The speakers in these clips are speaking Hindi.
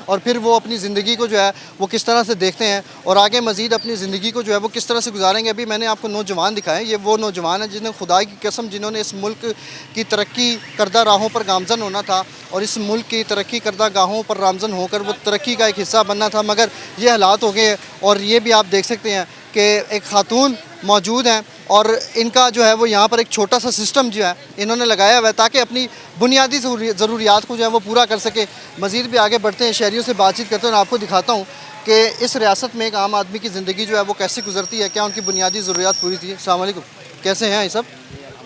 और फिर वो अपनी ज़िंदगी को जो है वो किस तरह से देखते हैं और आगे मज़ीद अपनी ज़िंदगी को जो है वो किस तरह से गुजारेंगे। अभी मैंने आपको नौजवान दिखाए, ये वो नौजवान हैं जिन्हें खुदा की कसम जिन्होंने इस मुल्क की तरक्की करदा राहों पर गामज़न होना था और इस मुल्क की तरक्की करदा गाहों पर गामज़न होकर वो तरक्की का एक हिस्सा बनना था, मगर ये हालात हो गए। और ये भी आप देख सकते हैं कि एक खातून मौजूद हैं और इनका जो है वो यहाँ पर एक छोटा सा सिस्टम जो है इन्होंने लगाया हुआ है ताकि अपनी बुनियादी ज़रूरियात को जो है वो पूरा कर सके। मज़ीद भी आगे बढ़ते हैं, शहरियों से बातचीत करते हैं और आपको दिखाता हूँ कि इस रियासत में एक आम आदमी की ज़िंदगी जो है वो कैसे गुजरती है, क्या उनकी बुनियादी ज़रूरियात पूरी थी। अस्सलाम वालेकुम, कैसे हैं ये सब,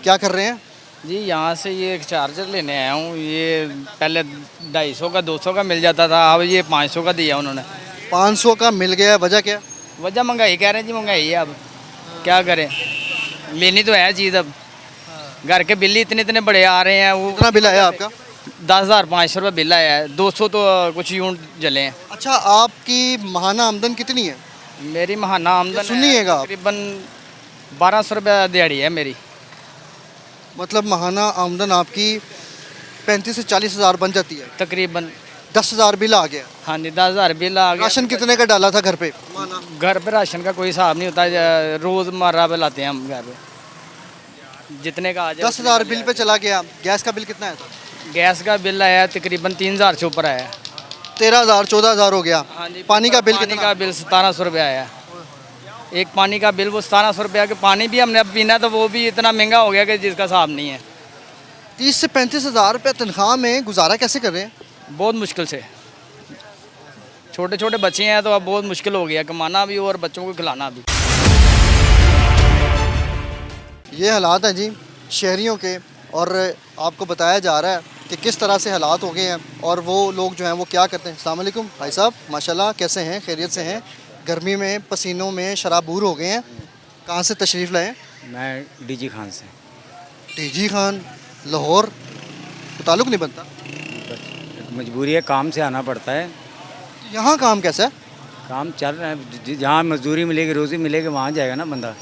क्या कर रहे हैं? जी यहाँ से ये एक चार्जर लेने आया हूँ। ये पहले 250 का 200 का मिल जाता था, अब ये 500 का दिया उन्होंने। 500 का मिल गया, वजह क्या? वजह महंगाई कह रहे हैं जी, महंगाई है। अब क्या करें, लेनी तो है चीज़। अब घर के बिल ही इतने इतने बड़े आ रहे हैं। वो कितना बिल आया आपका? 10,500 रुपये बिल आया है, 200 तो कुछ यूनिट जले हैं। अच्छा, आपकी माहाना आमदन कितनी है? मेरी महाना आमदन सुनिएगा आप। तकरीबन 1200 रुपये दिहाड़ी है मेरी। मतलब माहाना आमदन आपकी 35 से 40 हज़ार बन जाती है, तकरीबन 10,000 बिल आ गया। हाँ जी, 10,000 बिल आ गया। राशन कितने का डाला था घर पे? घर पे राशन का कोई हिसाब नहीं होता, रोज़मर्रा पे लाते हैं हम घर पे, जितने का आ जाए। 10,000 बिल पे चला गया। गैस का बिल कितना है? गैस का बिल आया तकरीबन 3,000 से ऊपर आया। 13,000 14,000 हो गया। हाँ जी। पानी का बिल पानी कितना? का बिल 1700 रुपये आया। एक पानी का बिल वो 1700 रुपये के पानी भी हमने अब पीना, तो वो भी इतना महंगा हो गया कि जिसका हिसाब नहीं है। 30 से 35 हज़ार रुपये तनख्वाह में गुजारा कैसे कर रहे हैं? बहुत मुश्किल से, छोटे छोटे बच्चे हैं तो अब बहुत मुश्किल हो गया कमाना भी और बच्चों को खिलाना भी। ये हालात हैं जी शहरियों के, और आपको बताया जा रहा है कि किस तरह से हालात हो गए हैं और वो लोग जो हैं वो क्या करते हैं। अस्सलाम वालेकुम भाई साहब, माशाल्लाह कैसे हैं, खैरियत से हैं? गर्मी में पसीनों में शराबूर हो गए हैं। कहाँ से तशरीफ़ लाए? मैं डीजी खान से। डीजी खान, लाहौर, तो ताल्लुक़ नहीं बनता? मजबूरी है, काम से आना पड़ता है। यहाँ काम कैसा है? काम चल रहा है, जहाँ मजदूरी मिलेगी रोज़ी मिलेगी वहाँ जाएगा ना बंदा।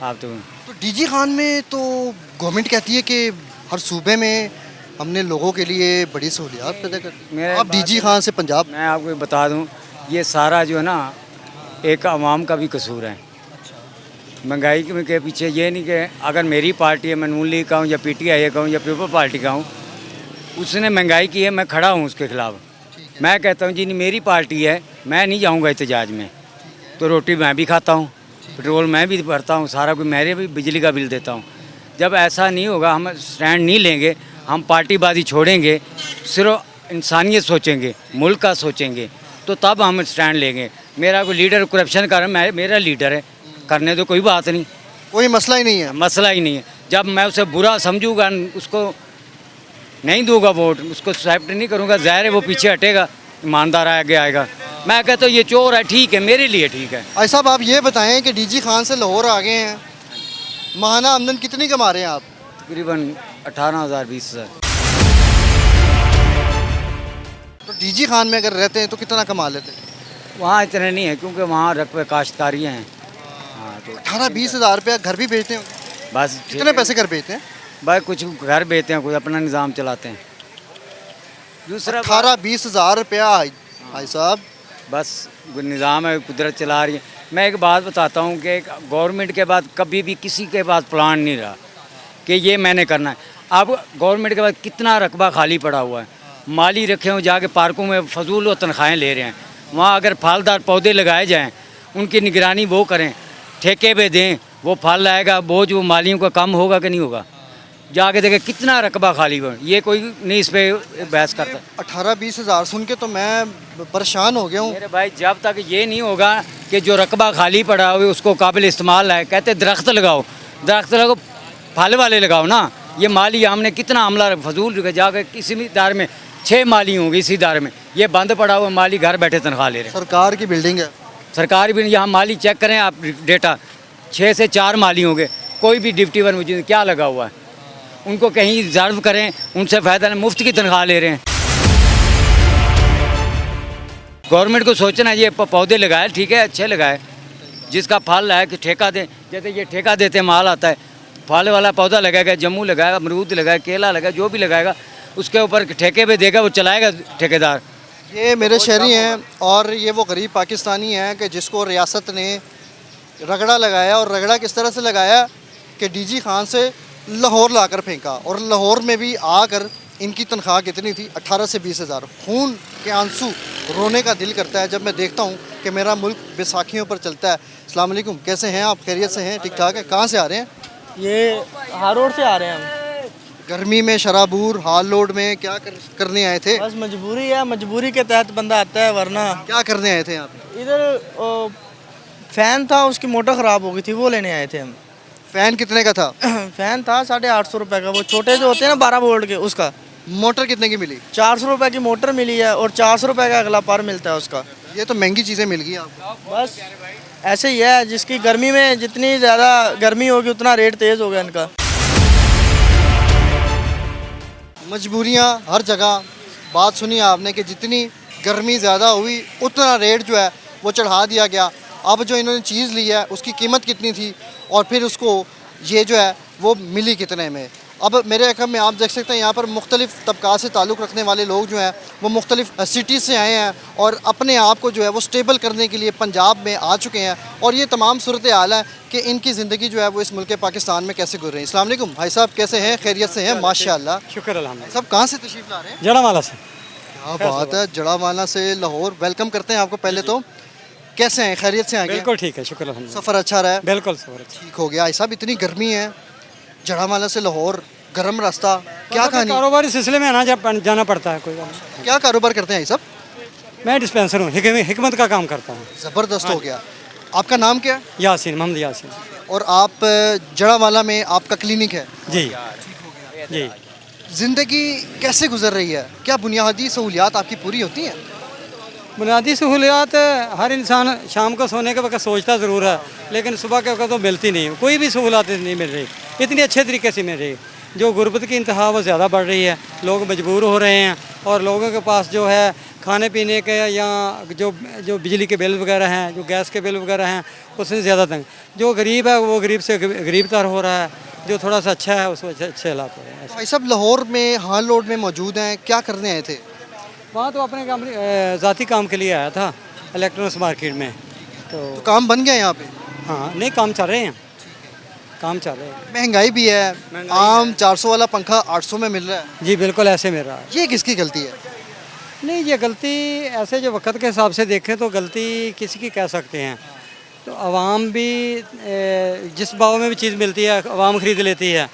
आप तो डीजी खान में तो गवर्नमेंट कहती है कि हर सूबे में हमने लोगों के लिए बड़ी सहूलियात पैदा कर दी। आप डीजी खान से पंजाब। मैं आपको बता दूँ, ये सारा जो है ना एक आवाम का भी कसूर है। महंगाई के पीछे ये नहीं कि अगर मेरी पार्टी है, मैं नून लीग का हूँ या PTI का हूँ या पीपल पार्टी का हूँ, उसने महंगाई की है, मैं खड़ा हूँ उसके खिलाफ। मैं कहता हूँ जी नहीं मेरी पार्टी है, मैं नहीं जाऊँगा एहतजाज में, तो रोटी मैं भी खाता हूँ, पेट्रोल मैं भी भरता हूँ, सारा कुछ मेरे भी बिजली का बिल देता हूँ। जब ऐसा नहीं होगा, हम स्टैंड नहीं लेंगे, हम पार्टीबाजी छोड़ेंगे, सिर्फ इंसानियत सोचेंगे, मुल्क का सोचेंगे, तो तब हम स्टैंड लेंगे। मेरा कोई लीडर करप्शन कर रहा है, मेरा लीडर है, करने तो कोई बात नहीं, कोई मसला ही नहीं है। मसला ही नहीं है। जब मैं उसे बुरा समझूंगा, उसको नहीं दूंगा वोट, उसको एक्सेप्ट नहीं करूंगा, ज़ाहिर है वो पीछे हटेगा, ईमानदार आगे आएगा। मैं कहता हूँ ये चोर है, ठीक है, मेरे लिए ठीक है। भाई साहब आप ये बताएं कि डीजी खान से लाहौर आ गए हैं, माहाना आमदन कितनी कमा रहे हैं आप? तकरीबन 18,000 20,000। तो डीजी खान में अगर रहते हैं तो कितना कमा लेते हैं? वहाँ इतने नहीं है क्योंकि वहाँ रकबे काश्तकारियाँ हैं। हाँ तो 18-20 हज़ार रुपया घर भी भेजते हैं? बस कितने पैसे घर भेजते हैं? भाई कुछ घर बेचते हैं, कुछ अपना निज़ाम चलाते हैं। दूसरा 18-20 हज़ार रुपया भाई साहब, बस निज़ाम है, कुदरत चला रही है। मैं एक बात बताता हूँ कि गवर्नमेंट के बाद कभी भी किसी के पास प्लान नहीं रहा कि ये मैंने करना है। अब गवर्नमेंट के बाद कितना रकबा खाली पड़ा हुआ है, माली रखे हुए जाके पार्कों में फजूल और तनख्वाहें ले रहे हैं। वहाँ अगर फलदार पौधे लगाए जाएँ, उनकी निगरानी वो करें, ठेके पे दें, वो फल लाएगा, बोझ वो मालियों का कम होगा कि नहीं होगा। जाके देखे कितना रकबा खाली हुआ, ये कोई नहीं इस पर बहस करता। 18-20 हज़ार सुन के तो मैं परेशान हो गया हूँ। मेरे भाई जब तक ये नहीं होगा कि जो रकबा खाली पड़ा हुआ उसको काबिल इस्तेमाल है, कहते दरख्त लगाओ, दरख्त लगाओ, फल वाले लगाओ ना। ये माली हमने कितना अमला फजूल जाकर किसी भी इदारे में 6 माली होंगे, इसी इदारे में ये बंद पड़ा हुआ माली घर बैठे तनख्वाह ले रहे हैं। सरकार की बिल्डिंग है, सरकारी भी यहाँ माली चेक करें आप डेटा, 6 से 4 माली होंगे, कोई भी डिप्टी वन मुझे क्या लगा हुआ है। उनको कहीं रिजर्व करें, उनसे फ़ायदा नहीं, मुफ्त की तनख्वाह ले रहे हैं। गवर्नमेंट को सोचना है, ये पौधे लगाए ठीक है, अच्छे लगाए, जिसका फल है कि ठेका दें। जैसे ये ठेका देते हैं, माल आता है, फल वाला पौधा लगाएगा, जम्मू लगाएगा, अमरूद लगाएगा, केला लगाएगा, जो भी लगाएगा उसके ऊपर ठेके पे देगा, वो चलाएगा ठेकेदार। ये मेरे शहरी हैं और ये वो गरीब पाकिस्तानी हैं कि जिसको रियासत ने रगड़ा लगाया, और रगड़ा किस तरह से लगाया कि डीजी खान से लाहौर लाकर फेंका, और लाहौर में भी आकर इनकी तनख्वाह कितनी थी, 18 से 20 हज़ार। खून के आंसू रोने का दिल करता है जब मैं देखता हूँ कि मेरा मुल्क बैसाखियों पर चलता है। अस्सलाम वालेकुम, कैसे हैं आप? खैरियत से हैं? ठीक ठाक है? कहाँ से आ रहे हैं? ये हार रोड से आ रहे हैं हम। गर्मी में, शराबूर, हाल लोड में क्या करने आए थे? बस मजबूरी है, मजबूरी के तहत बंदा आता है, वरना क्या करने आए थे यहाँ पे? इधर फ़ैन था, उसकी मोटर ख़राब हो गई थी, वो लेने आए थे हम। फ़ैन कितने का था? फ़ैन था 850 रुपये का, वो छोटे जो होते हैं ना 12 वोल्ट के, उसका। मोटर कितने की मिली? 400 रुपये की मोटर मिली है और 400 रुपये का अगला पर मिलता है उसका। ये तो महंगी चीज़ें मिल गई आपको। बस ऐसे ही है, जिसकी गर्मी में जितनी ज़्यादा गर्मी होगी उतना रेट तेज़ हो गया इनका। मजबूरियाँ हर जगह। बात सुनी आपने कि जितनी गर्मी ज़्यादा हुई उतना रेट जो है वो चढ़ा दिया गया। अब जो इन्होंने चीज़ ली है उसकी कीमत कितनी थी और फिर उसको ये जो है वो मिली कितने में। अब मेरे अकब में आप देख सकते हैं यहाँ पर मुख्तलिफ़ तबका से ताल्लुक़ रखने वाले लोग जो हैं वो मुख्तलिफ़ सिटीज़ से आए हैं और अपने आप को जो है वो स्टेबल करने के लिए पंजाब में आ चुके हैं। और ये तमाम सूरत हाल है कि इनकी ज़िंदगी जो है वो इस मुल्क पाकिस्तान में कैसे गुजर रही है। अस्सलाम वालेकुम भाई साहब, कैसे हैं? खैरियत से हैं? माशाल्लाह। शुक्र अल्हम्दुलिल्लाह। सब कहाँ से तशरीफ़ ला रहे हैं? जड़ावाला से। क्या बात है, जड़ावाला से लाहौर। वेलकम करते हैं आपको। पहले तो कैसे हैं? खैरियत से आगे? बिल्कुल ठीक है, शुक्र अल्हम्दुलिल्लाह। सफ़र अच्छा रहा है? बिल्कुल सफर अच्छा। ठीक हो गया। भाई साहब इतनी गर्मी है, जड़ावाला से लाहौर, गर्म रास्ता, क्या कहानी? कारोबारी सिलसिले में आना जाना पड़ता है, कोई बात नहीं। क्या कारोबार करते हैं भाई साहब? मैं डिस्पेंसर हूँ, हिकमत का काम करता हूँ। ज़बरदस्त हो गया। आपका नाम क्या है? यासीन, मोहम्मद यासीन। और आप जड़ावाला में आपका क्लिनिक है? जी जी। ज़िंदगी कैसे गुजर रही है? क्या बुनियादी सहूलियात आपकी पूरी होती हैं? बुनियादी सहूलियात हर इंसान शाम को सोने के वक्त सोचता ज़रूर है, लेकिन सुबह के वक्त तो मिलती नहीं। कोई भी सहूलियात नहीं मिल रही इतनी अच्छे तरीके से मिल रही। जो गुर्बत की इंतहा वो ज़्यादा बढ़ रही है, लोग मजबूर हो रहे हैं और लोगों के पास जो है खाने पीने के या जो बिजली के बिल वगैरह हैं, जो गैस के बिल वगैरह हैं, उससे ज़्यादा तंग। जो गरीब है वो गरीब से गरीब तर हो रहा है, जो थोड़ा सा अच्छा है उसको अच्छे हालात हो रहे हैं। तो भाई साहब लाहौर में हाल लोड में मौजूद हैं, क्या करने आए थे? वहाँ तो अपने काम ज़ाती काम के लिए आया था, इलेक्ट्रॉनिक्स मार्केट में। तो तो काम बन गया यहाँ पे? हाँ, नहीं काम चल रहे हैं, काम चल रहे हैं। महंगाई भी है, आम 400 वाला पंखा 800 में मिल रहा है। जी बिल्कुल ऐसे मिल रहा है। ये किसकी गलती है? नहीं, ये गलती ऐसे जो वक्त के हिसाब से देखें तो गलती किसी की कह सकते हैं। तो आवाम भी जिस भाव में भी चीज़ मिलती है आवाम ख़रीद लेती है,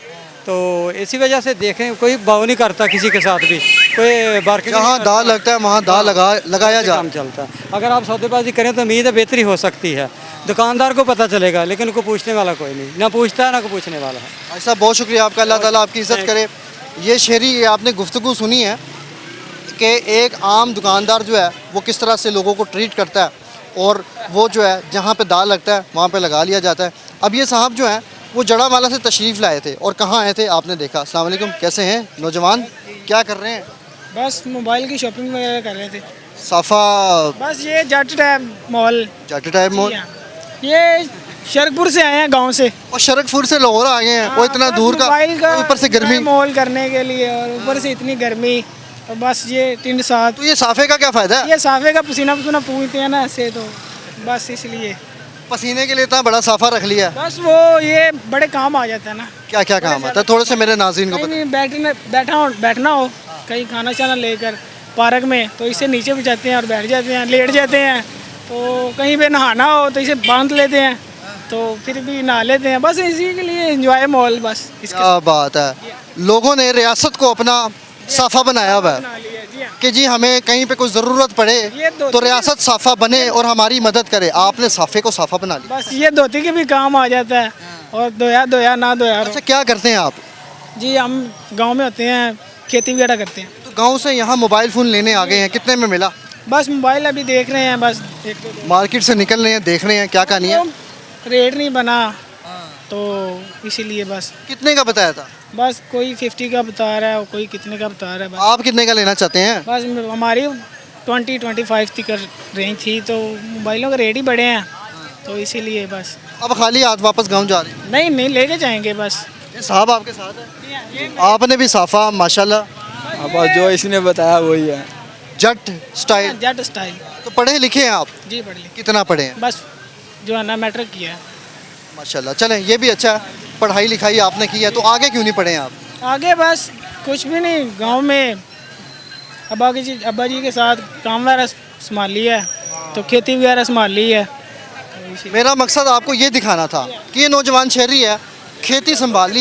तो इसी वजह से देखें कोई भाव नहीं करता किसी के साथ भी, कोई बार्गेनिंग जहाँ दाल लगता है वहाँ दाल लगाया जा। काम चलता है। अगर आप सौदेबाजी करें तो उम्मीद है बेहतरी हो सकती है। दुकानदार को पता चलेगा, लेकिन उनको पूछने वाला कोई नहीं, ना पूछता है ना को पूछने वाला है। भाई साहब बहुत शुक्रिया आपका, अल्लाह ताला आपकी इज़्ज़त करे। ये शेरी आपने गुफ्तगू सुनी है कि एक आम दुकानदार जो है वो किस तरह से लोगों को ट्रीट करता है, और वो जो है जहाँ पे दाल लगता है वहाँ पे लगा लिया जाता है। अब ये साहब जो है वो जड़ावाला से तशरीफ़ लाए थे और कहाँ आए थे आपने देखा। अस्सलाम वालेकुम, कैसे हैं नौजवान, क्या कर रहे हैं? बस मोबाइल की शॉपिंग वगैरह कर रहे थे। साफ़ा बस ये जट टैब मॉल, जाटे टाइप मोल, ये शरकपुर से आए हैं गांव से। और शरकपुर से लाहौर आ गए हैं। वो इतना बस दूर का, मोबाइल का ऊपर से गर्मी। मॉल करने के लिए, और ऊपर से इतनी गर्मी, और बस ये टिंड साथ। तो ये साफ़े का क्या फ़ायदा है? ये साफे का पसीना पसीना पूछते हैं ना ऐसे, तो बस इसलिए पसीने के लिए इतना बड़ा साफ़ा रख लिया। बस वो ये बड़े काम आ जाता है ना। क्या क्या काम आता है थोड़े से मेरे नाज़रीन को कहीं पता? नहीं बैठना हो कहीं खाना शाना लेकर पार्क में, तो इसे नीचे बिछाते हैं और बैठ जाते हैं, लेट जाते हैं। तो कहीं पे नहाना हो तो इसे बांध लेते हैं, तो फिर भी नहा लेते हैं। बस इसी के लिए एंजॉय मॉल, बस इसके क्या बात है। लोगों ने रियासत को अपना साफ़ा बनाया हुआ है बना लिया। जी हाँ। कि जी हमें कहीं पे कोई ज़रूरत ये पड़े दो तो रियासत साफ़ा बने और हमारी मदद करे। आपने साफ़े को साफ़ा बना लिया। बस ये धोती के भी काम आ जाता है, और धोया ना धोया अच्छा, क्या करते हैं आप? जी हम गांव में होते हैं, खेती वगैरह करते हैं। तो गांव से यहाँ मोबाइल फ़ोन लेने आ गए हैं, कितने में मिला? बस मोबाइल अभी देख रहे हैं, बस एक दो मार्केट से निकल रहे हैं, देख रहे हैं क्या कहानी है। रेट नहीं बना, तो इसीलिए बस कितने का बताया था? बस कोई 50 का बता रहा है और कोई कितने का बता रहा है। बस आप कितने का लेना चाहते हैं? बस हमारी 20-25 तक रेंज थी, तो मोबाइलों के रेट ही बढ़े हैं, तो इसीलिए बस। अब खाली हाथ वापस गांव जा रहे हैं? नहीं लेके जाएंगे बस। ये साहब आपके साथ है, आपने भी साफ़ा माशाल्लाह। बस जो इसने बताया वही है। जट स्टाइल। जट स्टाइल। तो पढ़े लिखे हैं आप? जी पढ़ ली। कितना पढ़े हैं? बस जो है ना मैट्रिक किया है। माशाल्लाह, चलें ये भी अच्छा है, पढ़ाई लिखाई आपने की है, तो आगे क्यों नहीं पढ़े हैं आप? आगे बस कुछ भी नहीं, गांव में अब्बा जी के साथ काम वगैरह संभाल लिया है, तो खेती वगैरह संभाल ली है। मेरा मकसद आपको ये दिखाना था कि ये नौजवान शहरी है, खेती संभाल ली